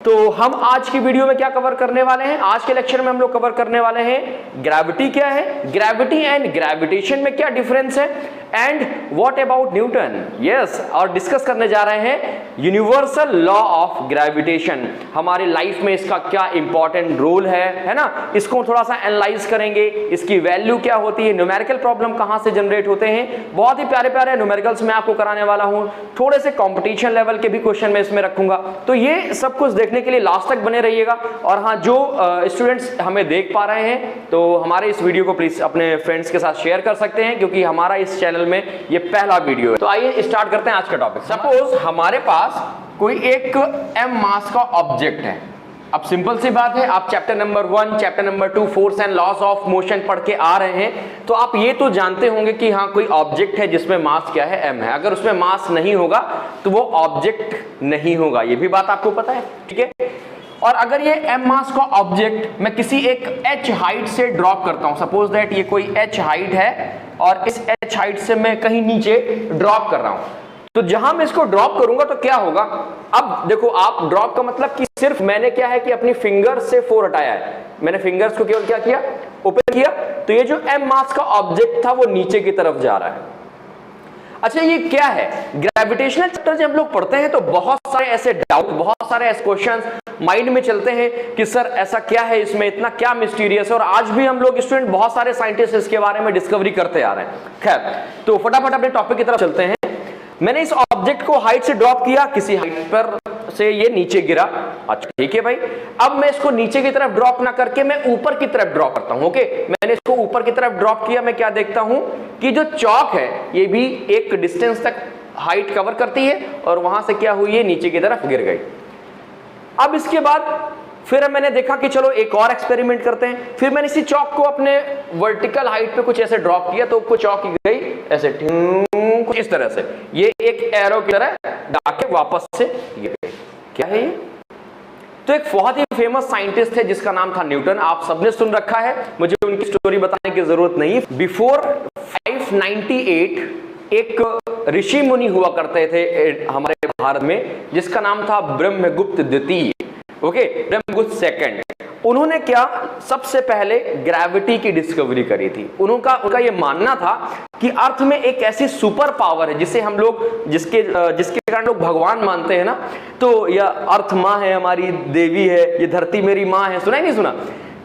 तो हम आज की वीडियो में क्या कवर करने वाले हैं? आज के लेक्चर में हम लोग कवर करने वाले हैं ग्रेविटी क्या है, ग्रेविटी एंड ग्रेविटेशन में क्या डिफरेंस है, and what about Newton. Yes, और डिस्कस करने जा रहे हैं यूनिवर्सल लॉ ऑफ ग्रेविटेशन। हमारी लाइफ में इसका क्या इंपॉर्टेंट रोल है ना, इसको थोड़ा सा एनालाइज करेंगे, इसकी वैल्यू क्या होती है, न्यूमेरिकल प्रॉब्लम कहां से जनरेट होते हैं। बहुत ही प्यारे प्यारे न्यूमेरिकल्स मैं आपको कराने वाला हूं, थोड़े से कंपटीशन लेवल के भी क्वेश्चन मैं इसमें रखूंगा। तो ये सब कुछ देखने के लिए लास्ट तक बने रहिएगा। और हाँ, जो स्टूडेंट्स हमें देख पा रहे हैं तो हमारे इस वीडियो को प्लीज अपने फ्रेंड्स के साथ शेयर कर सकते हैं, क्योंकि हमारा इस चैनल में ये पहला वीडियो है। तो आइए स्टार्ट करते हैं आज का टॉपिक। सपोज हमारे पास कोई एक m मास का ऑब्जेक्ट है। अब सिंपल सी बात है, आप chapter number 1, chapter number 2 force and loss of motion पढ़ के आ रहे हैं, तो आप ये तो जानते होंगे कि हाँ कोई ऑब्जेक्ट है जिसमें मास क्या है, m है। अगर उसमें मास नहीं होगा तो वो ऑब्जेक्ट नहीं होगा, ये भी बात आपको पता है, ठीक है। और अगर ये m मास का ऑब्जेक्ट मैं किसी एक h हाइट से ड्रॉप करता हूं, सपोज दैट ये कोई h हाइट है और इस h हाइट से मैं कहीं नीचे ड्रॉप कर रहा हूं, तो जहां मैं इसको ड्रॉप करूंगा तो क्या होगा। अब देखो, आप ड्रॉप का मतलब कि सिर्फ मैंने क्या है कि अपनी फिंगर्स से 4 हटाया है, मैंने फिंगर्स को केवल क्या किया, ओपन किया, तो ये जो m मास का ऑब्जेक्ट था वो नीचे की तरफ जा रहा है। अच्छा, ये क्या है? ग्रेविटेशनल चैप्टर जब हम लोग पढ़ते हैं तो बहुत सारे ऐसे डाउट, बहुत सारे ऐसे क्वेश्चंस माइंड में चलते हैं कि सर ऐसा क्या है, इसमें इतना क्या मिस्टीरियस है। और आज भी हम लोग स्टूडेंट बहुत सारे साइंटिस्ट इसके बारे में डिस्कवरी करते आ रहे हैं। खैर, तो फटाफट अपने टॉपिक की तरफ चलते हैं। मैंने इस ऑब्जेक्ट को हाइट से ड्रॉप किया, किसी हाइट पर से ये नीचे गिरा। अच्छा ठीक है भाई, अब मैं इसको नीचे की तरफ ड्रॉप ना करके मैं ऊपर की तरफ ड्रॉप करता हूं। ओके, मैंने इसको ऊपर की तरफ ड्रॉप किया, मैं क्या देखता हूं कि जो चॉक है ये भी एक डिस्टेंस तक हाइट कवर करती है और वहां से क्या हुई है, नीचे की तरफ गिर गई। अब इसके बाद फिर मैंने देखा कि चलो एक और एक्सपेरिमेंट करते हैं। फिर मैंने इसी चॉक को अपने वर्टिकल हाइट पे कुछ ऐसे ड्रॉप किया, तो कुछ चॉक गई ऐसे कुछ इस तरह से, ये एक एरो की तरह डाके वापस से गिर गई। क्या है ये? तो एक बहुत ही फेमस साइंटिस्ट है जिसका नाम था न्यूटन। आप सबने सुन रखा है, मुझे उनकी स्टोरी बताने की जरूरत नहीं। बिफोर 598 एक ऋषि मुनि हुआ करते थे हमारे भारत में, जिसका नाम था ब्रह्मगुप्त द्वितीय। Okay, Brahmagupta second. उन्होंने क्या सबसे पहले ग्रेविटी की डिस्कवरी करी थी। उनका ये मानना था कि अर्थ में एक ऐसी सुपर पावर है जिसे हम लोग जिसके कारण लोग भगवान मानते हैं ना, तो यह अर्थ माँ है, हमारी देवी है, ये धरती मेरी माँ है। सुना ही नहीं सुना?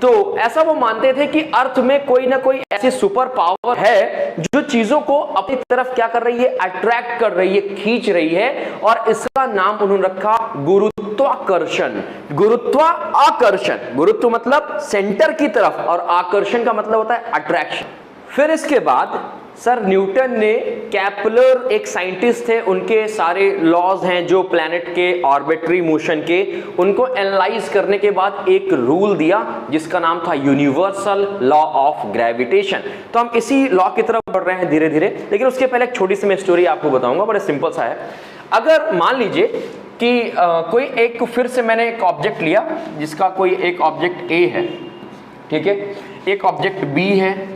तो ऐसा वो मानते थे कि अर्थ में कोई ना कोई ऐसी सुपर पावर है जो चीजों को अपनी तरफ क्या कर रही है, अट्रैक्ट कर रही है, खींच रही है। और इसका नाम उन्होंने रखा गुरुत्वाकर्षण। गुरुत्वाकर्षण, गुरुत्व मतलब सेंटर की तरफ और आकर्षण का मतलब होता है अट्रैक्शन। फिर इसके बाद सर न्यूटन ने, केपलर एक साइंटिस्ट थे, उनके सारे लॉज हैं जो प्लैनेट के ऑर्बिटरी मोशन के, उनको एनालाइज करने के बाद एक रूल दिया जिसका नाम था यूनिवर्सल लॉ ऑफ ग्रेविटेशन। तो हम इसी लॉ की तरफ बढ़ रहे हैं धीरे धीरे, लेकिन उसके पहले एक छोटी सी मैं स्टोरी आपको बताऊंगा, बड़ा सिंपल सा है। अगर मान लीजिए कि कोई एक, फिर से मैंने एक ऑब्जेक्ट लिया जिसका कोई एक ऑब्जेक्ट ए है, ठीक है, एक ऑब्जेक्ट बी है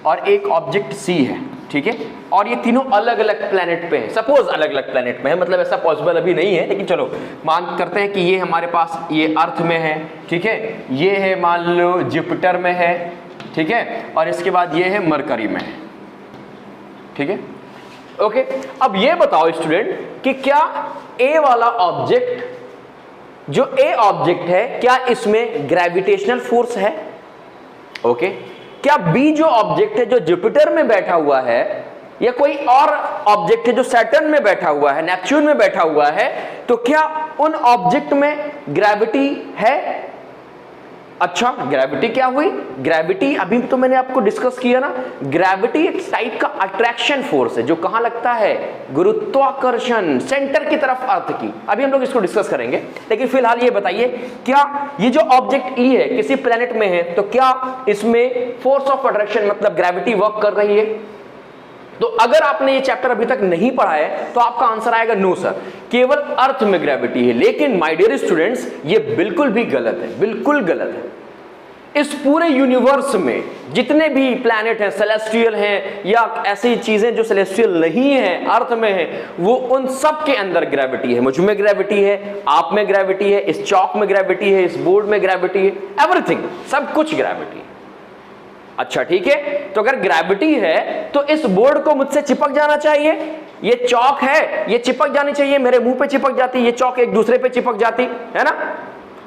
और एक ऑब्जेक्ट सी है, ठीक है, और ये तीनों अलग अलग प्लेनेट पे हैं। सपोज अलग अलग प्लेनेट पे है, मतलब ऐसा पॉसिबल अभी नहीं है, लेकिन चलो मान करते हैं कि ये हमारे पास ये अर्थ में है, ठीक है, ये है मान लो जुपिटर में है, ठीक है, और इसके बाद ये है मरकरी में है, ठीक है। ओके, अब ये बताओ स्टूडेंट कि क्या ए वाला ऑब्जेक्ट, जो ए ऑब्जेक्ट है, क्या इसमें ग्रेविटेशनल फोर्स है? ओके, क्या बी जो ऑब्जेक्ट है जो जुपिटर में बैठा हुआ है, या कोई और ऑब्जेक्ट है जो सैटर्न में बैठा हुआ है, नेपच्यून में बैठा हुआ है, तो क्या उन ऑब्जेक्ट में ग्रेविटी है? अच्छा, ग्रेविटी क्या हुई? ग्रेविटी अभी तो मैंने आपको डिस्कस किया ना, ग्रेविटी एक टाइप का अट्रैक्शन फोर्स है जो कहां लगता है, गुरुत्वाकर्षण, सेंटर की तरफ अर्थ की। अभी हम लोग इसको डिस्कस करेंगे, लेकिन फिलहाल ये बताइए, क्या ये जो ऑब्जेक्ट ई है किसी प्लेनेट में है, तो क्या इसमें फोर्स ऑफ अट्रैक्शन मतलब ग्रेविटी वर्क कर रही है? तो अगर आपने ये चैप्टर अभी तक नहीं पढ़ा है तो आपका आंसर आएगा नो सर, केवल अर्थ में ग्रेविटी है। लेकिन माय डियर स्टूडेंट्स, ये बिल्कुल भी गलत है, बिल्कुल गलत है। इस पूरे यूनिवर्स में जितने भी प्लैनेट हैं, सेलेस्टियल हैं या ऐसी चीजें जो सेलेस्टियल नहीं है, अर्थ में है, वो उन सब के अंदर ग्रेविटी है। मुझ में ग्रेविटी है, आप में ग्रेविटी है, इस चौक में ग्रेविटी है, इस बोर्ड में ग्रेविटी है, एवरीथिंग, सब कुछ ग्रेविटी है। अच्छा ठीक है, तो अगर ग्रेविटी है तो इस बोर्ड को मुझसे चिपक जाना चाहिए, ये चौक है ये चिपक जानी चाहिए, मेरे मुंह पे चिपक जाती, ये चौक एक दूसरे पे चिपक जाती है ना,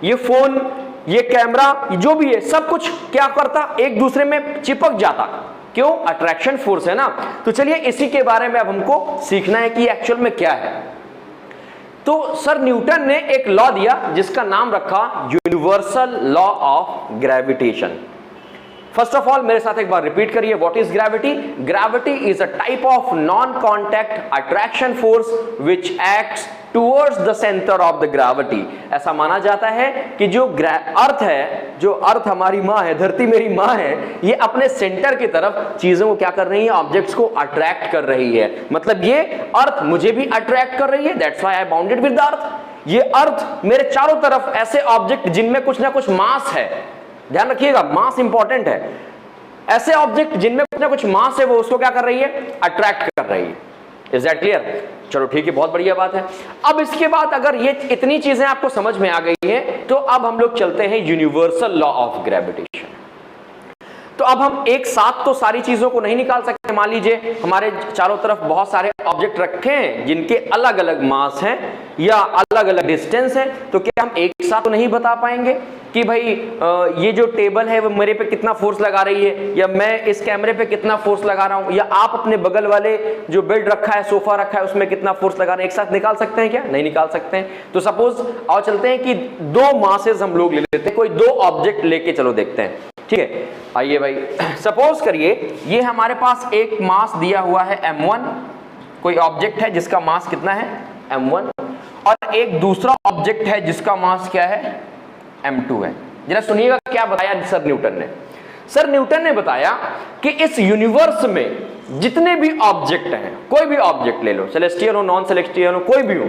ये फोन, ये कैमरा, जो भी है सब कुछ क्या करता, एक दूसरे में चिपक जाता। क्यों? अट्रैक्शन फोर्स है ना। तो चलिए इसी के बारे में अब हमको सीखना है कि एक्चुअल में क्या है। तो सर न्यूटन ने एक लॉ दिया जिसका नाम रखा universal law of gravitation. First of all मेरे साथ एक बार रिपीट करिए, what is gravity? Gravity is a type of non contact attraction force which acts towards the centre of the gravity. ऐसा माना जाता है कि जो अर्थ है, जो अर्थ हमारी माँ है, धरती मेरी माँ है, ये अपने सेंटर की तरफ चीजों को क्या कर रही है, ऑब्जेक्ट्स को अट्रैक्ट कर रही है। मतलब ये अर्थ मुझे भी अट्रैक्ट कर रही है, that's why I bounded with the earth. ये अर्थ मेरे चारों तरफ ऐसे ऑब्जेक्ट जिनमें कुछ ना कुछ मास है, ध्यान रखिएगा मास इंपॉर्टेंट है, ऐसे ऑब्जेक्ट जिनमें कुछ ना कुछ मास है वो उसको क्या कर रही है, अट्रैक्ट कर रही है। Is that clear? चलो ठीक है, बहुत बढ़िया बात है। अब इसके बाद अगर ये इतनी चीजें आपको समझ में आ गई हैं तो अब हम लोग चलते हैं यूनिवर्सल लॉ ऑफ ग्रेविटेशन। तो अब हम एक साथ तो सारी चीजों को नहीं निकाल सकते। मान लीजिए हमारे चारों तरफ बहुत सारे ऑब्जेक्ट रखे हैं जिनके अलग अलग मास हैं या अलग अलग डिस्टेंस है, तो क्या हम एक साथ तो नहीं बता पाएंगे कि भाई ये जो टेबल है वो मेरे पे कितना फोर्स लगा रही है, या मैं इस कैमरे पे कितना फोर्स लगा रहा हूं, या आप अपने बगल वाले जो बेड रखा है, सोफा रखा है, उसमें कितना फोर्स लगा रहे हैं, एक साथ निकाल सकते हैं क्या? नहीं निकाल सकते हैं। तो सपोज आओ चलते हैं कि दो मासेस हम लोग ले लेते हैं, कोई दो ऑब्जेक्ट लेके चलो देखते हैं, ठीक है? आइए भाई, सपोज करिए ये हमारे पास एक मास दिया हुआ है m1, कोई ऑब्जेक्ट है जिसका मास कितना है m1, और एक दूसरा ऑब्जेक्ट है जिसका मास क्या है m2 है। जरा सुनिएगा क्या बताया सर न्यूटन ने। सर न्यूटन ने बताया कि इस यूनिवर्स में जितने भी ऑब्जेक्ट हैं, कोई भी ऑब्जेक्ट ले लो, सेलेस्टियल हो, नॉन सेलेस्टियल हो, कोई भी हो,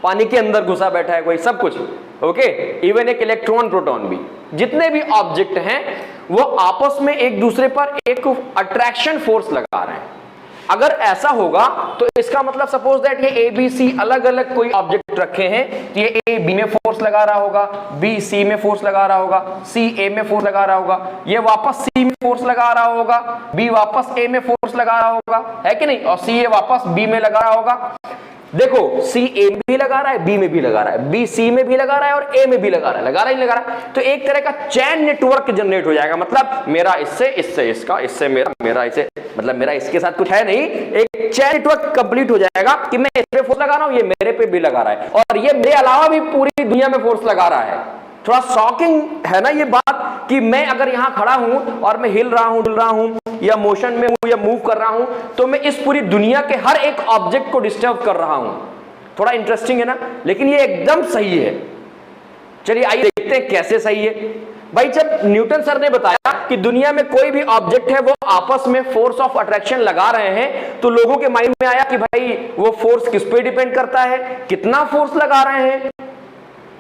पानी के अंदर घुसा बैठा है कोई, सब कुछ ओके, इवन एक इलेक्ट्रॉन प्रोटॉन भी, जितने भी ऑब्जेक्ट हैं वो आपस में एक दूसरे पर एक अट्रैक्शन फोर्स लगा रहे हैं। अगर ऐसा होगा तो इसका मतलब सपोज दैट ये ए बी सी अलग अलग कोई ऑब्जेक्ट रखे हैं, तो ये ए बी में फोर्स लगा रहा होगा, बी सी में फोर्स लगा रहा होगा, सी ए में फोर्स लगा रहा होगा, ये वापस सी में फोर्स लगा रहा होगा, बी वापस ए में फोर्स लगा रहा होगा, है कि नहीं, और सी ए वापस बी में लगा रहा होगा। देखो सी ए में भी लगा रहा है, बी में भी लगा रहा है, बी सी में भी लगा रहा है और ए में भी लगा रहा है, लगा रहा ही लगा रहा है। तो एक तरह का चैन नेटवर्क जनरेट हो जाएगा। मतलब मेरा इससे, इससे इसका, इससे मेरा, मेरा इसे, मतलब मेरा इसके साथ कुछ है नहीं, एक चैन नेटवर्क कंप्लीट हो जाएगा कि मैं इस पे फोर्स लगा रहा हूं, ये मेरे पे भी लगा रहा है, और ये मेरे अलावा भी पूरी दुनिया में फोर्स लगा रहा है। थोड़ा शॉकिंग है ना ये बात कि मैं अगर यहां खड़ा हूं और मैं हिल रहा हूं, डुल रहा हूं, या मोशन में हूं, या मूव कर रहा हूं, तो मैं इस पूरी दुनिया के हर एक ऑब्जेक्ट को डिस्टर्ब कर रहा हूं। थोड़ा इंटरेस्टिंग है ना, लेकिन ये एकदम सही है। चलिए आइए देखते हैं कैसे सही है। भाई जब न्यूटन सर ने बताया कि दुनिया में कोई भी ऑब्जेक्ट है वो आपस में फोर्स ऑफ अट्रैक्शन लगा रहे हैं, तो लोगों के माइंड में आया कि भाई वो फोर्स किस पे डिपेंड करता है, कितना फोर्स लगा रहे हैं।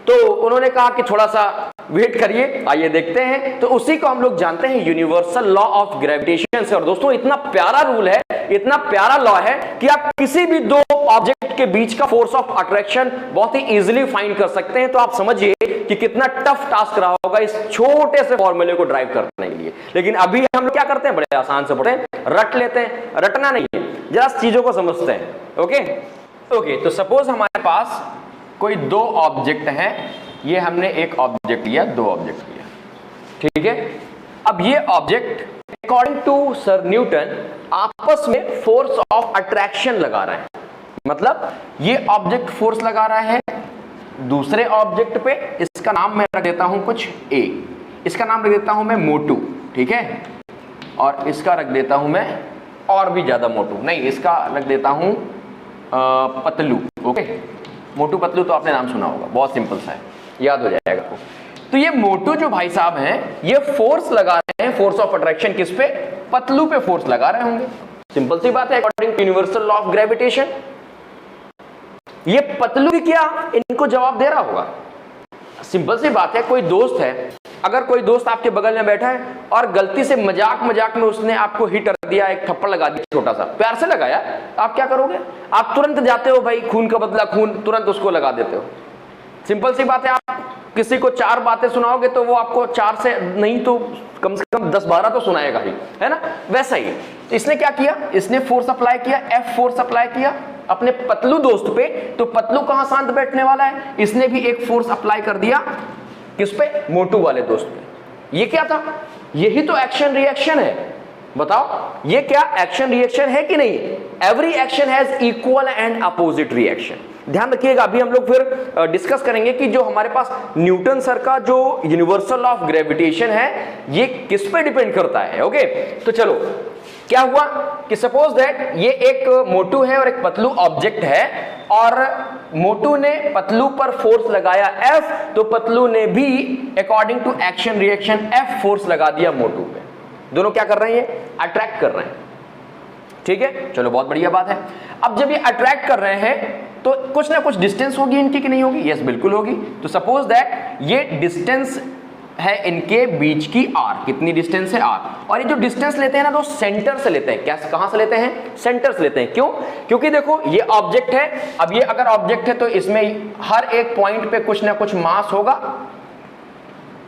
तो उन्होंने कहा कि थोड़ा सा वेट करिए, आइए देखते हैं। तो उसी को हम लोग जानते हैं यूनिवर्सल लॉ ऑफ ग्रेविटेशन से। और दोस्तों इतना प्यारा रूल है, इतना प्यारा लॉ है कि आप किसी भी दो ऑब्जेक्ट के बीच का फोर्स ऑफ अट्रैक्शन बहुत ही इजीली फाइंड कर सकते हैं। तो आप समझिए कि कितना टफ टास्क रहा होगा इस छोटे से फॉर्मूले को ड्राइव करने के लिए। लेकिन अभी हम लोग क्या करते हैं, बड़े आसान से पढ़ते हैं, रट लेते हैं। रटना नहीं है, जरा चीजों को समझते हैं। ओके, तो सपोज हमारे पास कोई दो ऑब्जेक्ट हैं, ये हमने एक ऑब्जेक्ट लिया, दो ऑब्जेक्ट लिया, ठीक है। अब ये object according to sir Newton आपस में फोर्स ऑफ अट्रैक्शन लगा रहे हैं। मतलब ये ऑब्जेक्ट फोर्स लगा रहा है दूसरे ऑब्जेक्ट पे, इसका नाम मैं रख देता हूं कुछ ए, इसका नाम रख देता हूं मैं मोटू, ठीक है, और इसका रख देता हूं मैं और भी ज्यादा मोटू नहीं, इसका रख देता हूं पतलू। ओके, मोटू पतलू तो आपने नाम सुना होगा, बहुत सिंपल सा है, याद हो जाएगा आपको। तो ये मोटू जो भाई साहब हैं, ये फोर्स लगा रहे हैं, फोर्स ऑफ अट्रैक्शन किस पे, पतलू पे फोर्स लगा रहे होंगे। सिंपल सी बात है, according to universal law of gravitation. ये पतलू भी क्या इनको जवाब दे रहा होगा? सिंपल सी बात है, कोई दोस्त है अगर कोई दोस्त आपके बगल में बैठा है और गलती से मजाक मजाक में उसने आपको हिट कर दिया, एक थप्पड़ लगा दिया, छोटा सा प्यार से लगाया, आप क्या करोगे? आप तुरंत जाते हो भाई, खून का बदला खून, तुरंत उसको लगा देते हो। सिंपल सी बात है। आप किसी को 4 बातें सुनाओगे तो वो आपको 4 से नहीं तो कम से कम 10-12 तो सुनाएगा ही, है ना? वैसा ही इसने क्या किया, इसने फोर्स अप्लाई किया, एफ फोर्स अप्लाई किया अपने पतलू दोस्त पे। तो पतलू कहां शांत बैठने वाला है? इसने भी एक फोर्स अप्लाई कर दिया किस पे? मोटू वाले दोस्त पे। ये क्या था? यही तो एक्शन रिएक्शन है। बताओ ये क्या एक्शन रिएक्शन है कि नहीं? Every action has equal and opposite reaction. ध्यान रखिएगा, अभी हम लोग फिर डिस्कस करेंगे कि जो हमारे पास न्यूटन सर का जो यूनिवर्सल ऑफ ग्रेविटेशन है ये किस पे डिपेंड करता है। ओके, तो चलो क्या हुआ कि सपोज दैट ये एक मोटू है और एक पतलू ऑब्जेक्ट है, और मोटू ने पतलू पर फोर्स लगाया F, तो पतलू ने भी according to action reaction F force लगा दिया मोटू पे। दोनों क्या कर रहे हैं? अट्रैक्ट कर रहे हैं। ठीक है, चलो बहुत बढ़िया बात है। अब जब ये अट्रैक्ट कर रहे हैं तो कुछ ना कुछ डिस्टेंस होगी इनकी कि नहीं होगी? यस, बिल्कुल होगी। तो सपोज दैट ये डिस्टेंस है इनके बीच की r। कितनी डिस्टेंस है? r। और ये जो डिस्टेंस लेते हैं ना तो सेंटर से लेते हैं। क्या, कहां से लेते हैं? सेंटर से लेते हैं। क्यों? क्योंकि देखो ये ऑब्जेक्ट है। अब ये अगर ऑब्जेक्ट है तो इसमें हर एक पॉइंट पे कुछ ना कुछ मास होगा,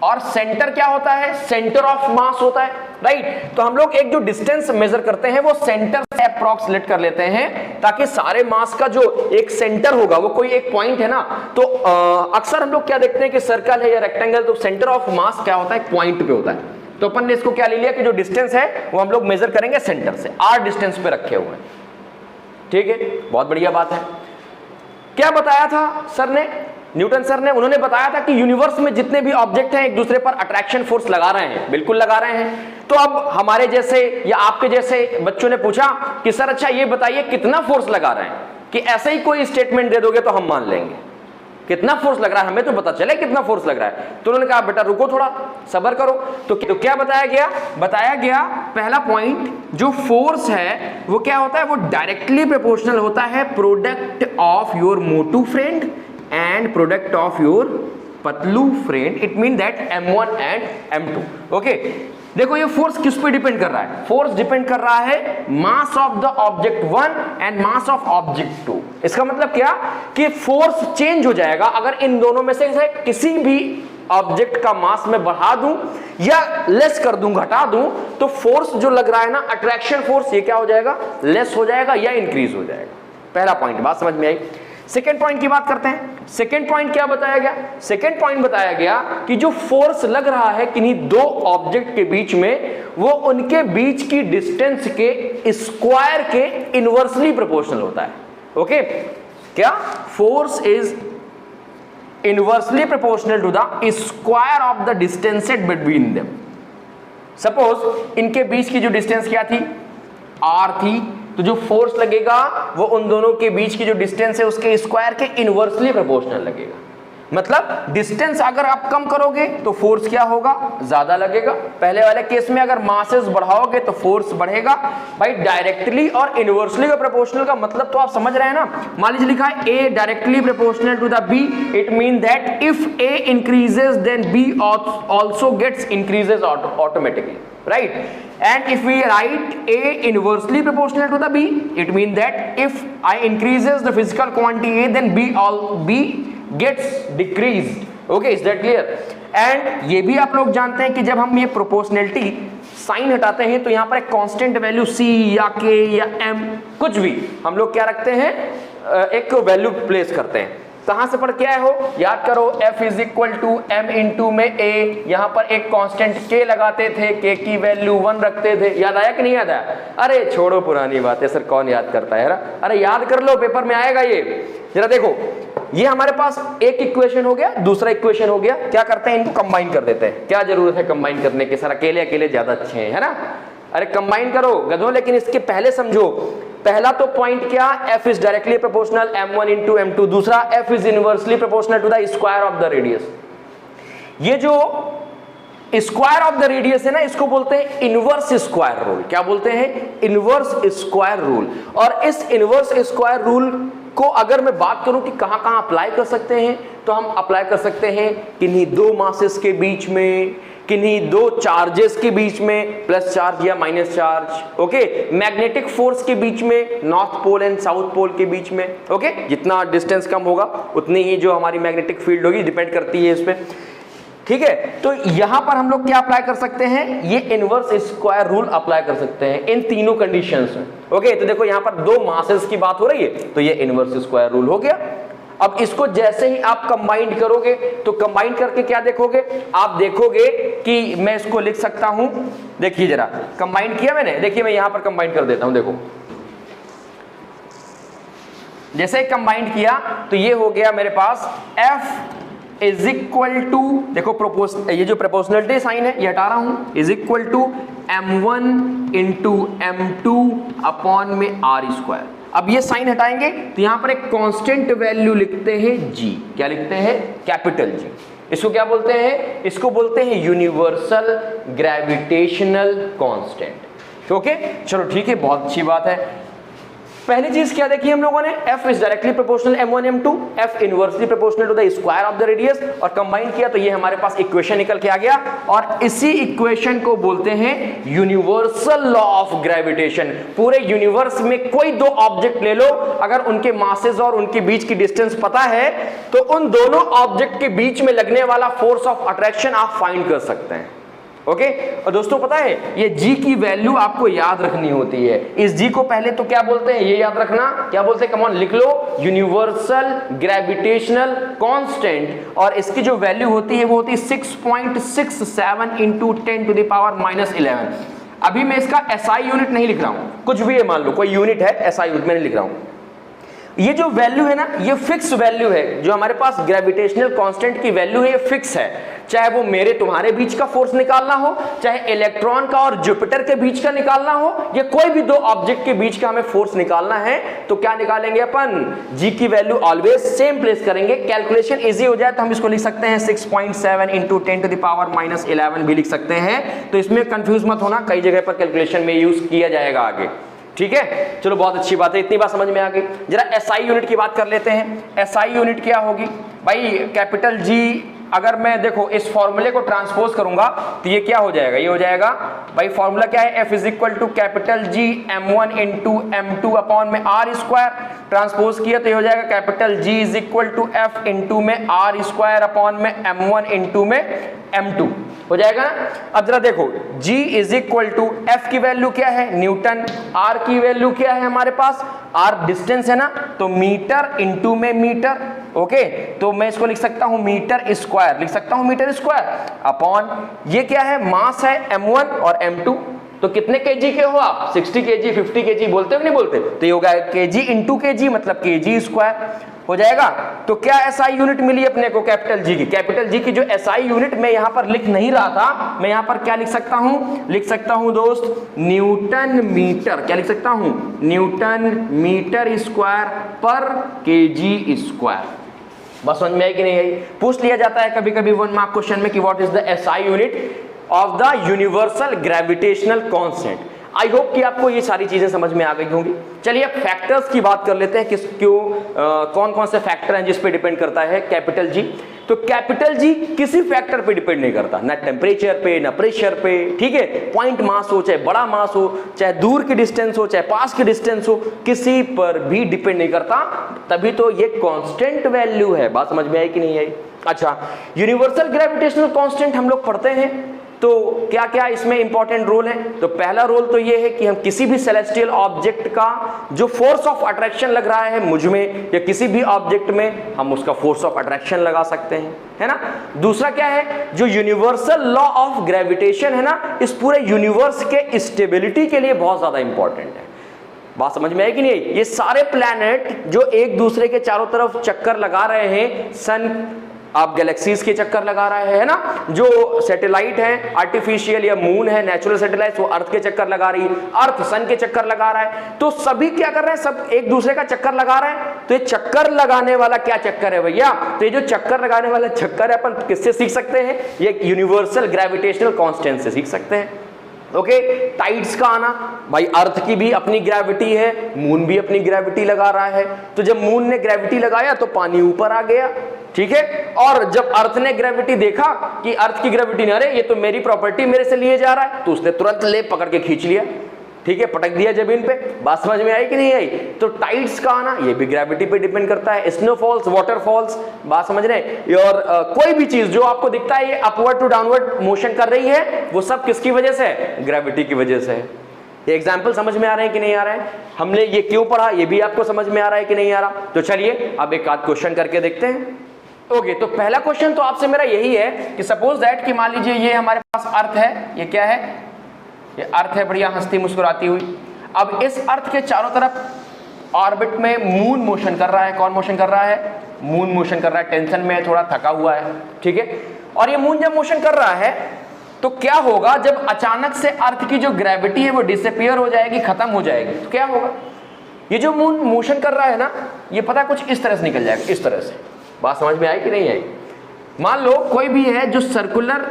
और सेंटर क्या होता है? सेंटर ऑफ मास होता है, राइट? तो हम लोग एक जो डिस्टेंस मेजर करते हैं वो सेंटर से अप्रॉक्सीमेट कर लेते हैं, ताकि सारे मास का जो एक सेंटर होगा, वो कोई एक पॉइंट है ना, तो अक्सर हम लोग क्या देखते हैं कि सर्कल है या रेक्टेंगल, तो सेंटर ऑफ मास क्या होता है? एक पॉइंट पे होता है। तो अपन ने इसको क्या ले लिया कि जो डिस्टेंस है वो हम लोग मेजर करेंगे सेंटर से, r डिस्टेंस पे रखे हुए हैं। ठीक है, बहुत बढ़िया बात है। क्या बताया था सर ने, न्यूटन सर ने? उन्होंने बताया था कि यूनिवर्स में जितने भी ऑब्जेक्ट हैं एक दूसरे पर अट्रैक्शन फोर्स लगा रहे हैं। बिल्कुल लगा रहे हैं। तो अब हमारे जैसे या आपके जैसे बच्चों ने पूछा कि सर अच्छा ये बताइए कितना फोर्स लगा रहे हैं, कि ऐसे ही कोई स्टेटमेंट दे दोगे तो हम मान लेंगे। कितना फोर्स लग रहा है, हमें तो पता चले कितना फोर्स लग रहा है। तो उन्होंने कहा बेटा रुको थोड़ा, सब्र करो। तो क्या बताया गया? बताया गया पहला पॉइंट, जो फोर्स है वो क्या होता है? वो डायरेक्टली प्रोपोर्शनल होता है product of your Motu friend and product of your Patlu friend. It mean that M1 and M2। Okay, देखो ये फोर्स किस पे डिपेंड कर रहा है? फोर्स डिपेंड कर रहा है mass of the object 1 and mass of object 2। इसका मतलब क्या कि फोर्स चेंज हो जाएगा अगर इन दोनों में से किसी भी ऑब्जेक्ट का मास में बढ़ा दूं या लेस कर दूं, घटा दूं, तो फोर्स जो लग रहा है ना, अट्रैक्शन फोर्स, ये क्या हो जाएगा? लेस हो जाएगा या इंक्रीज हो जाएगा। पहला पॉइंट, बात समझ में आई? सेकेंड पॉइंट की बात करते हैं। सेकेंड पॉइंट क्या बताया गया? सेकेंड पॉइंट बताया गया कि जो फोर्स लग रहा है किन्हीं दो ऑब्जेक्ट के बीच में, वो उनके बीच की डिस्टेंस के स्क्वायर के इनवर्सली प्रोपोर्शनल होता है। ओके, क्या? Force is inversely proportional to the square of the distance between them. Suppose इनके बीच की जो डिस्टेंस क्या थी? r थी। तो जो फोर्स लगेगा वो उन दोनों के बीच की जो डिस्टेंस है उसके स्क्वायर के इनवर्सली प्रोपोर्शनल लगेगा। मतलब डिस्टेंस अगर आप कम करोगे तो फोर्स क्या होगा? ज्यादा लगेगा। पहले वाले केस में अगर मासेस बढ़ाओगे तो फोर्स बढ़ेगा। भाई डायरेक्टली और इनवर्सली का प्रोपोर्शनल का मतलब तो आप समझ रहे हैं ना। मान लीजिए लिखा है A directly proportional to the B, it mean that if A increases then B also gets increases automatically, right? And if we write A inversely proportional to the B, it means that if I increases the physical quantity A, then B gets decreased. Okay, is that clear? And ये भी आप लोग जानते हैं कि जब हम ये प्रोपोर्शनलिटी साइन हटाते हैं तो यहाँ पर एक कांस्टेंट वैल्यू C या K या M कुछ भी हम लोग क्या रखते हैं? एक वैल्यू प्लेस करते हैं। कहां से पढ़ के आए हो? याद करो, F is equal to M into में A। यहां पर एक कांस्टेंट K लगाते थे, K की वैल्यू 1 रखते थे। याद आया कि नहीं याद आया? अरे छोड़ो पुरानी बातें, सर कौन याद करता है? अरे याद कर लो, पेपर में आएगा ये। जरा देखो, ये हमारे पास एक इक्वेशन हो गया, दूसरा इक्वेशन हो गया। क्या करते हैं? इनको कंबाइन कर देते हैं। क्या जरूरत है कंबाइन करने की? सर अकेले अकेले ज्यादा अच्छे हैं, है ना? अरे कंबाइन करो गधों, लेकिन इसके पहले समझो। पहला तो पॉइंट क्या? F is directly proportional M1 into M2। दूसरा F is inversely proportional to the square of the radius. ये जो स्क्वायर ऑफ द रेडियस है ना, इसको बोलते हैं इनवर्स स्क्वायर रूल। क्या बोलते हैं? Inverse square rule. और इस इनवर्स स्क्वायर रूल को अगर मैं बात करूं कि कहां कहां अप्लाई कर सकते हैं, तो हम अप्लाई कर सकते हैं किन्हीं दो मासेस के बीच में, किन्हीं दो चार्जेस के बीच में, प्लस चार्ज या minus charge, okay, magnetic force के बीच में, north pole and south pole के बीच में, ओके, जितना डिस्टेंस कम होगा उतनी ही जो हमारी मैग्नेटिक फील्ड होगी, डिपेंड करती है इस पे, ठीक है। तो यहां पर हम लोग क्या अप्लाई कर सकते हैं, ये इनवर्स स्क्वायर रूल अप्लाई कर सकते हैं इन तीनों कंडीशंस में, ओके। तो देखो यहां पर दो मासेस की बात हो रही है, तो ये इनवर्स स्क्वायर रूल हो गया। अब इसको जैसे ही आप कंबाइन करोगे, तो कंबाइन करके क्या देखोगे, आप देखोगे कि मैं इसको लिख सकता हूं, देखिए जरा कंबाइन किया मैंने, देखिए मैं यहां पर कंबाइन कर देता हूं, देखो जैसे ही कंबाइन किया तो ये हो गया मेरे पास F इज इक्वल टू, देखो ये जो प्रोपोर्शनलिटी साइन है ये हटा रहा हूं, is equal to m1 into m2 upon में r स्क्वायर। अब ये साइन हटाएंगे तो यहां पर एक कांस्टेंट वैल्यू लिखते हैं g, क्या लिखते हैं, कैपिटल G। इसको क्या बोलते हैं, इसको बोलते हैं यूनिवर्सल ग्रेविटेशनल कांस्टेंट, ओके। चलो ठीक है, बहुत अच्छी बात है। पहली चीज क्या देखी हम लोगों ने, F is directly proportional m1 m2, F inversely proportional to the square of the radius, और कंबाइन किया तो ये हमारे पास इक्वेशन निकल के आ गया, और इसी इक्वेशन को बोलते हैं यूनिवर्सल लॉ ऑफ ग्रेविटेशन। पूरे यूनिवर्स में कोई दो ऑब्जेक्ट ले लो, अगर उनके मासेस और उनके बीच की डिस्टेंस पता है, तो उन दोनों ऑब्जेक्ट के बीच में लगने वाला फोर्स ऑफ अट्रैक्शन आप फाइंड कर सकते हैं, ओके। और दोस्तों पता है ये G की वैल्यू आपको याद रखनी होती है। इस G को पहले तो क्या बोलते हैं, ये याद रखना, क्या बोलते हैं, कम ऑन लिख लो, यूनिवर्सल ग्रेविटेशनल कांस्टेंट, और इसकी जो वैल्यू होती है वो होती है 6.67 इंटू 10 टू द पावर -11। अभी मैं इसका SI यूनिट नहीं लिख रहा हूं, कुछ भी है, मान लो कोई यूनिट है, SI यूनिट में नहीं लिख रहा हूं। ये जो वैल्यू है ना, ये फिक्स वैल्यू है, जो हमारे पास ग्रेविटेशनल कांस्टेंट की वैल्यू है ये फिक्स है, चाहे वो मेरे तुम्हारे बीच का फोर्स निकालना हो, चाहे इलेक्ट्रॉन का और जुपिटर के बीच का निकालना हो, या कोई भी दो ऑब्जेक्ट के बीच का हमें फोर्स निकालना है, तो क्या निकालेंगे अपन, G की वैल्यू ऑलवेज सेम प्लेस करेंगे। कैलकुलेशन इजी हो जाए तो हम इसको लिख सकते हैं 6.7 इंटू 10 टू द पावर -11 भी लिख सकते हैं, तो इसमें कंफ्यूज मत होना, कई जगह पर कैलकुलेशन में यूज किया जाएगा आगे, ठीक है। चलो बहुत अच्छी बात है, इतनी बात समझ में आ गई। जरा SI यूनिट की बात कर लेते हैं। SI यूनिट क्या होगी भाई, कैपिटल G, अगर मैं देखो इस फॉर्मूले को ट्रांसपोज करूंगा तो ये क्या हो जाएगा, ये हो जाएगा भाई, फॉर्मूला क्या है, F is equal to capital G m1 into m2 upon में r स्क्वायर। ट्रांसपोज किया तो ये हो जाएगा capital G is equal to F into में r स्क्वायर अपॉन में m1 इंटू में m2 हो जाएगा ना। अब जरा देखो G is equal to F की वैल्यू क्या है, न्यूटन, R की वैल्यू क्या है हमारे पास, R डिस्टेंस है ना, तो मीटर इंटू में मीटर, ओके। तो मैं इसको लिख सकता हूं मीटर स्क्वायर, लिख सकता हूं मीटर स्क्वायर अपॉन, ये क्या है, मास है m1 और m2, तो कितने केजी के हो आप, 60 केजी 50 केजी बोलते हो नहीं बोलते, तो ये होगा केजी इंटू केजी मतलब केजी स्क्वायर हो जाएगा। तो क्या SI यूनिट मिली अपने को कैपिटल G की, कैपिटल G की जो SI यूनिट मैं यहां पर लिख नहीं रहा था, मैं यहां पर क्या लिख सकता हूं, लिख सकता हूं दोस्त न्यूटन मीटर, क्या लिख सकता हूं, न्यूटन मीटर स्क्वायर पर केजी स्क्वायर। बस समझ में आई कि नहीं आई, पूछ लिया जाता है कभी कभी 1 मार्क क्वेश्चन में कि what is the SI unit of the universal gravitational constant. I hope कि आपको ये सारी चीजें समझ में आ गई होंगी। चलिए अब फैक्टर्स की बात कर लेते हैं, किस क्यों कौन कौन से फैक्टर हैं जिस पे डिपेंड करता है कैपिटल G। तो कैपिटल G किसी फैक्टर पे डिपेंड नहीं करता, ना टेम्परेचर पे ना प्रेशर पे, ठीक है। पॉइंट मास हो, चाहे बड़ा मास हो, चाहे दूर की डिस्टेंस हो, चाहे पास की डिस्टेंस हो, किसी पर भी डिपेंड नहीं करता, तभी तो ये कांस्टेंट वैल्यू है। बात समझ में आई कि नहीं आई। अच्छा, यूनिवर्सल ग्रेविटेशनल कांस्टेंट हम लोग पढ़ते हैं, तो क्या क्या इसमें इंपॉर्टेंट रोल है। तो पहला रोल तो ये है कि हम किसी भी सेलेस्टियल ऑब्जेक्ट का जो फोर्स ऑफ अट्रैक्शन लग रहा है मुझ में या किसी भी ऑब्जेक्ट में, हम उसका फोर्स ऑफ अट्रैक्शन लगा सकते हैं, है ना। दूसरा क्या है, जो यूनिवर्सल लॉ ऑफ ग्रेविटेशन है ना, इस पूरे यूनिवर्स के स्टेबिलिटी के लिए बहुत ज्यादा इंपॉर्टेंट है। बात समझ में आई कि नहीं। ये सारे प्लैनेट जो एक दूसरे के चारों तरफ चक्कर लगा रहे हैं, सन आप गैलेक्सीज के चक्कर लगा रहे हैं ना, जो सैटेलाइट है आर्टिफिशियल या मून है नेचुरल सैटेलाइट, वो अर्थ के चक्कर लगा रही है, अर्थ सन के चक्कर लगा रहा है, तो सभी क्या कर रहे हैं, सब एक दूसरे का चक्कर लगा रहे हैं। तो ये चक्कर लगाने वाला क्या चक्कर है भैया, तो ये जो चक्कर लगाने वाला चक्कर है अपन किससे सीख सकते हैं, ये यूनिवर्सल ग्रेविटेशनल कांस्टेंट से सीख सकते हैं। ओके, टाइड्स का आना, भाई अर्थ की भी अपनी ग्रेविटी है, मून भी अपनी ग्रेविटी लगा रहा है, तो जब मून ने ग्रेविटी लगाया तो पानी ऊपर आ गया, ठीक है। और जब अर्थ ने ग्रेविटी देखा कि अर्थ की ग्रेविटी नहीं, अरे ये तो मेरी प्रॉपर्टी मेरे से लिए जा रहा है, तो उसने तुरंत ले पकड़ के खींच लिया, ठीक है, पटक दिया जमीन पे। बात समझ में आई कि नहीं आई? तो टाइड्स का आना ये भी ग्रेविटी पे डिपेंड करता है, स्नोफॉल्स, वाटरफॉल्स, बात समझ रहे हैं। और कोई भी चीज जो आपको दिखता है ये अपवर्ड टू डाउनवर्ड मोशन कर रही है, वो सब किसकी वजह से है? ग्रेविटी की वजह से है। ये एग्जाम्पल समझ में आ रहे हैं कि नहीं आ रहे हैं? हमने ये क्यों पढ़ा ये भी आपको समझ में आ रहा है कि नहीं आ रहा? तो चलिए अब एक आध क्वेश्चन करके देखते हैं। ओके, तो पहला क्वेश्चन तो आपसे मेरा यही है कि सपोज दैट कि मान लीजिए ये हमारे पास अर्थ है, ये क्या है? ये अर्थ है, बढ़िया हंसती मुस्कुराती हुई। अब इस अर्थ के चारों तरफ ऑर्बिट में मून मोशन कर रहा है। कौन मोशन कर रहा है? मून मोशन कर रहा है, टेंशन में है, थोड़ा थका हुआ है, ठीक है। और ये मून जब मोशन कर रहा है तो क्या होगा? जब अचानक से अर्थ की जो ग्रेविटी है वो डिसअपीयर हो जाएगी, खत्म हो जाएगी, तो क्या होगा? ये जो मून मोशन कर रहा है ना, ये पता कुछ इस तरह से निकल जाएगा, इस तरह से। बात समझ में आई कि नहीं आई? मान लो कोई भी है जो सर्कुलर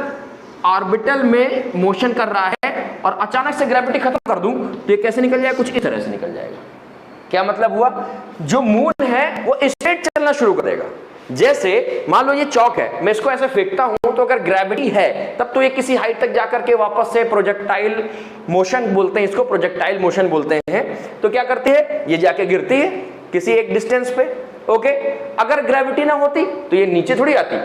ऑर्बिटल में मोशन कर रहा है और अचानक से ग्रेविटी खत्म कर दूं तो ये कैसे निकल जाएगा? कुछ इस तरह से निकल जाएगा। क्या मतलब हुआ? जो मून है वो स्ट्रेट चलना शुरू करेगा। जैसे मान लो ये चौक है, मैं इसको ऐसे फेंकता हूं तो अगर ग्रेविटी है तब तो ये किसी हाइट तक जाकर के वापस से प्रोजेक्टाइल मोशन बोलते हैं इसको, प्रोजेक्टाइल मोशन बोलते हैं। तो क्या करती है? ये जाके गिरती है किसी एक डिस्टेंस पे, ओके। अगर ग्रेविटी ना होती तो ये नीचे थोड़ी आती,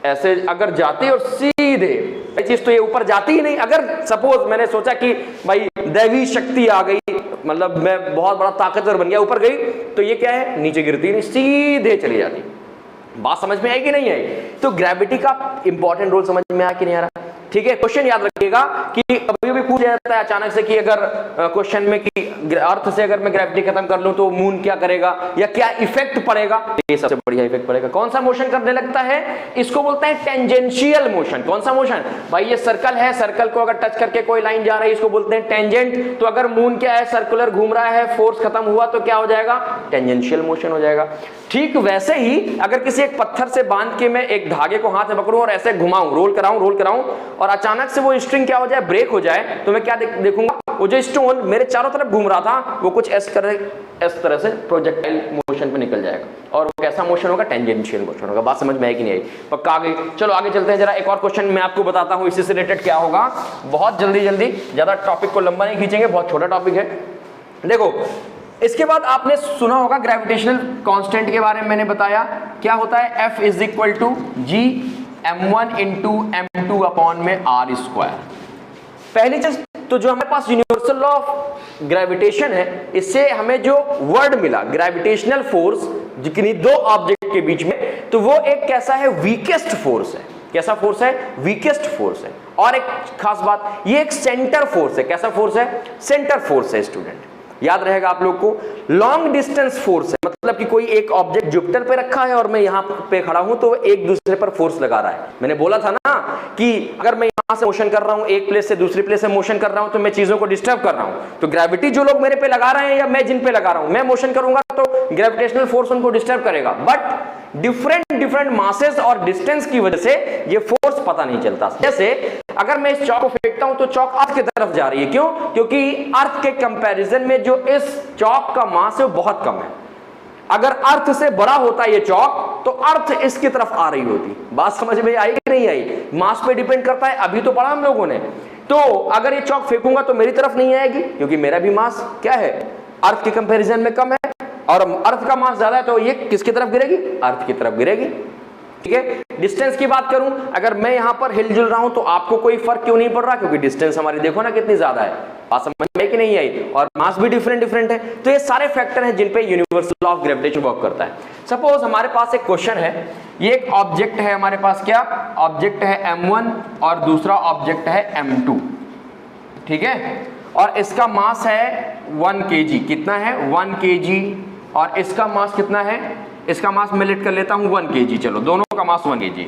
ऐसे अगर जाती और सीधे चीज तो ये ऊपर जाती ही नहीं। अगर सपोज मैंने सोचा कि भाई दैवी शक्ति आ गई, मतलब मैं बहुत बड़ा ताकतवर बन गया, ऊपर गई, तो ये क्या है? नीचे गिरती नहीं, सीधे चली जाती। बात समझ में आई कि नहीं आई? तो ग्रेविटी का इंपॉर्टेंट रोल समझ में आया कि नहीं आ रहा? ठीक है। क्वेश्चन याद रखिएगा कि कभी भी पूछ जाता है अचानक से कि अगर क्वेश्चन में कि अर्थ से अगर मैं ग्रेविटी खत्म कर लूं तो मून क्या करेगा या क्या इफेक्ट पड़ेगा? ये सबसे बढ़िया इफेक्ट पड़ेगा। कौन सा मोशन करने लगता है? इसको बोलते हैं टेंजेंशियल मोशन। कौन सा मोशन? भाई ये सर्कल है, सर्कल को अगर टच करके कोई लाइन जा रही है इसको बोलते हैं टेंजेंट। तो अगर मून क्या है? सर्कुलर घूम रहा है, फोर्स खत्म हुआ तो क्या हो जाएगा? टेंजेंशियल मोशन हो जाएगा। ठीक वैसे ही अगर किसी एक पत्थर से बांध के मैं एक धागे को हाथ में पकड़ूं और ऐसे घुमाऊं, रोल कराऊं और अचानक से वो स्ट्रिंग क्या हो जाए? ब्रेक हो जाए, तो मैं क्या देखूंगा? वो जो स्टोन मेरे चारों तरफ घूम रहा था वो कुछ इस तरह से प्रोजेक्टाइल मोशन पे निकल जाएगा। और वो कैसा मोशन होगा? टेंजेंशियल मोशन होगा। बात समझ में आई कि नहीं आई? पक्का आ गई? चलो आगे चलते हैं। जरा एक और क्वेश्चन मैं आपको बताता हूं इससे रिलेटेड क्या होगा। बहुत जल्दी, ज्यादा टॉपिक को लंबा नहीं खींचेंगे, बहुत छोटा टॉपिक है। देखो, इसके बाद आपने सुना होगा ग्रेविटेशनल कांस्टेंट के बारे में मैंने बताया। क्या होता है? F is equal to G m1 into m2 upon में r स्क्वायर। पहली चीज तो जो हमारे पास यूनिवर्सल लॉ ऑफ ग्रेविटेशन है, इससे हमें जो वर्ड मिला ग्रेविटेशनल फोर्स जितनी दो ऑब्जेक्ट के बीच में, तो वो एक कैसा है? वीकेस्ट फोर्स है। कैसा फोर्स है? वीकेस्ट फोर्स है। और एक खास बात, ये एक सेंटर फोर्स है। कैसा फोर्स है? सेंटर फोर्स है स्टूडेंट, याद रहेगा आप लोग को। लॉन्ग डिस्टेंस फोर्स है, मतलब कि कोई एक ऑब्जेक्ट जुपिटर पे रखा है और मैं यहां पे खड़ा हूं तो एक दूसरे पर फोर्स लगा रहा है। मैंने बोला था ना कि अगर मैं यहां से मोशन कर रहा हूं, एक प्लेस से दूसरी प्लेस से मोशन कर रहा हूं, तो मैं चीजों को डिस्टर्ब कर रहा हूं। तो ग्रेविटी जो लोग मेरे पे लगा रहे हैं या मैं जिन पे लगा रहा हूं, मैं मोशन करूंगा तो ग्रेविटेशनल फोर्स उनको डिस्टर्ब करेगा। बट डिफरेंट मासेस और डिस्टेंस की वजह से ये फोर्स पता नहीं चलता। जैसे अगर मैं इस चौक को फेंकता हूं तो चौक अर्थ की तरफ जा रही है। क्यों? क्योंकि अर्थ के कंपैरिजन में जो इस चौक का मास है वो बहुत कम है। अगर अर्थ से बड़ा होता ये चौक तो अर्थ इसकी तरफ आ रही होती। बात समझ में आई कि नहीं आई? मास पे डिपेंड करता है, अभी तो पढ़ा हम लोगों ने। तो अगर ये चौक फेंकूंगा तो मेरी तरफ नहीं आएगी क्योंकि मेरा भी मास क्या है? अर्थ के कंपैरिजन में कम है। और अर्थ का मास ज्यादा है तो ये किसकी तरफ गिरेगी? अर्थ की तरफ गिरेगी। ठीक है। डिस्टेंस की बात करूं, अगर मैं यहां पर हिलजुल रहा हूं तो आपको कोई फर्क क्यों नहीं पड़ रहा? क्योंकि डिस्टेंस हमारी देखो ना कितनी ज्यादा है। बात समझ में कि नहीं आई? और मास भी डिफरेंट है। तो ये सारे फैक्टर हैं जिन पे universal law of gravitation work करता है। सपोज हमारे पास एक क्वेश्चन है, ये एक ऑब्जेक्ट है हमारे पास। क्या ऑब्जेक्ट है? m1 और दूसरा ऑब्जेक्ट है m2। ठीक है। और इसका मास है 1 kg। कितना है? 1 kg। और इसका मास कितना है? इसका मास मैं लेट कर लेता हूं 1 kg। चलो, दोनों का मास 1 kg।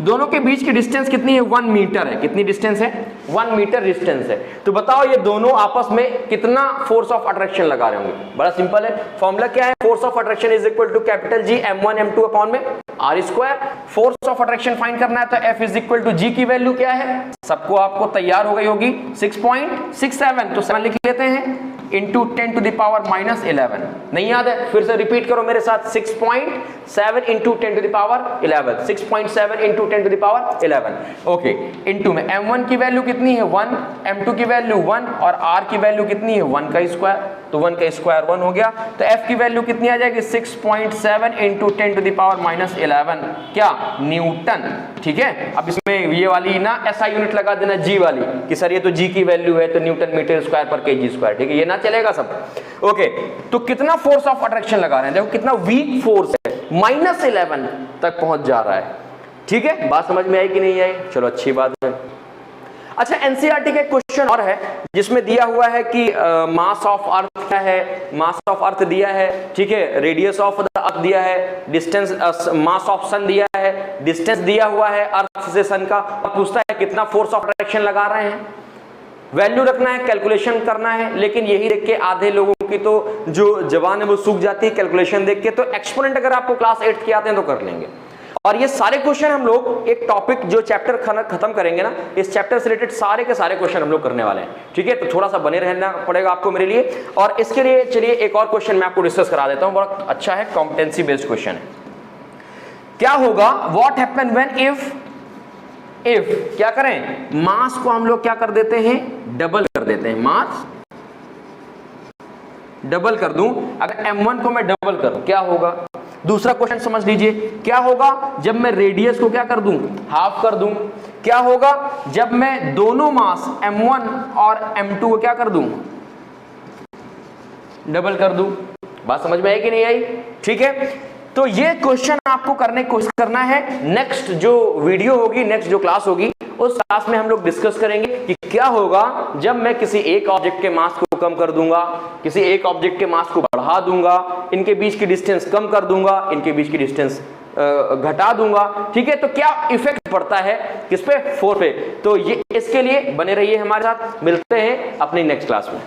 दोनों के बीच की डिस्टेंस कितनी है? 1 मीटर है। कितनी डिस्टेंस है? 1 मीटर डिस्टेंस है। तो बताओ ये दोनों आपस में कितना फोर्स ऑफ अट्रैक्शन लगा रहे होंगे? बड़ा सिंपल है, फॉर्मूला क्या है? Force of attraction is equal to capital G m1 m2 upon में r square. Force of attraction find करना है तो F is equal to G की वैल्यू क्या है, सबको आपको तैयार हो गई होगी, 6.67, तो 7 लिख लेते हैं इंटू 10 टू द पावर -11। नहीं याद है, फिर से रिपीट करो मेरे साथ, 6.7 into 10 to the power 11, 6.7 into 10 to the power 11। Okay, into में m1 की वैल्यू कितनी है 1, m2 की वैल्यू 1 और r की वैल्यू कितनी है 1 का स्क्वायर, तो 1 का स्क्वायर 1 हो गया। तो f की वैल्यू कितनी आ जाएगी 6.7 इंटू 10 टू द पावर -11, क्या, न्यूटन। ठीक है, अब इसमें ये वाली ना SI यूनिट लगा देना G वाली कि सर ये तो G की वैल्यू है तो न्यूटन मीटर स्क्वायर पर kg स्क्वायर। ठीक है, ये ना चलेगा सब। ओके, तो कितना फोर्स ऑफ अट्रैक्शन लगा रहे हैं, देखो कितना वीक फोर्स है, -11 तक पहुंच जा रहा है। ठीक है, बात समझ में आई कि नहीं आई, चलो अच्छी बात है। अच्छा, एनसीईआरटी का एक क्वेश्चन और है जिसमें दिया हुआ है कि मास ऑफ अर्थ क्या है, मास ऑफ अर्थ दिया है, ठीक है, रेडियस ऑफ द अर्थ दिया है, डिस्टेंस, मास ऑफ सन दिया है, डिस्टेंस दिया हुआ है अर्थ से सन का, पूछता है कितना फोर्स ऑफ अट्रैक्शन लगा रहे हैं, वैल्यू रखना है, कैलकुलेशन करना है। लेकिन यही देख के आधे लोगों की तो जो जबान है वो सूख जाती है कैलकुलेशन देख के, तो एक्सपोनेंट अगर आपको क्लास 8 के आते हैं तो कर लेंगे। और ये सारे क्वेश्चन हम लोग एक टॉपिक जो चैप्टर खत्म करेंगे ना, इस चैप्टर से रिलेटेड सारे के सारे क्वेश्चन हम लोग करने वाले हैं। ठीक है, तो थोड़ा सा बने रहना पड़ेगा आपको मेरे लिए। और इसके लिए चलिए एक और क्वेश्चन मैं आपको डिस्कस करा देता हूं, बड़ा अच्छा है, कॉम्पिटेंसी बेस्ड क्वेश्चन है। क्या होगा, व्हाट हैपन व्हेन इफ क्या करें, मास को हम लोग क्या कर देते हैं, डबल कर देते हैं, मास डबल कर दूं, अगर m1 को मैं डबल करूं क्या होगा। दूसरा क्वेश्चन समझ लीजिए, क्या होगा जब मैं रेडियस को क्या कर दूं, हाफ कर दूं। क्या होगा जब मैं दोनों मास m1 और m2 को क्या कर दूं, डबल कर दूं। बात समझ में आई कि नहीं आई। ठीक है, तो ये क्वेश्चन आपको करने की कोशिश करना है। नेक्स्ट जो वीडियो होगी, नेक्स्ट जो क्लास होगी, उस क्लास में हम लोग डिस्कस करेंगे कि क्या होगा जब मैं किसी एक ऑब्जेक्ट के मास को कम कर दूंगा, किसी एक ऑब्जेक्ट के मास को बढ़ा दूंगा, इनके बीच की डिस्टेंस कम कर दूंगा, इनके बीच की डिस्टेंस घटा दूंगा। ठीक है, तो क्या इफेक्ट पड़ता है किस पे, फोर्स पे। तो ये इसके लिए बने रहिए हमारे साथ, मिलते हैं अपनी नेक्स्ट क्लास में।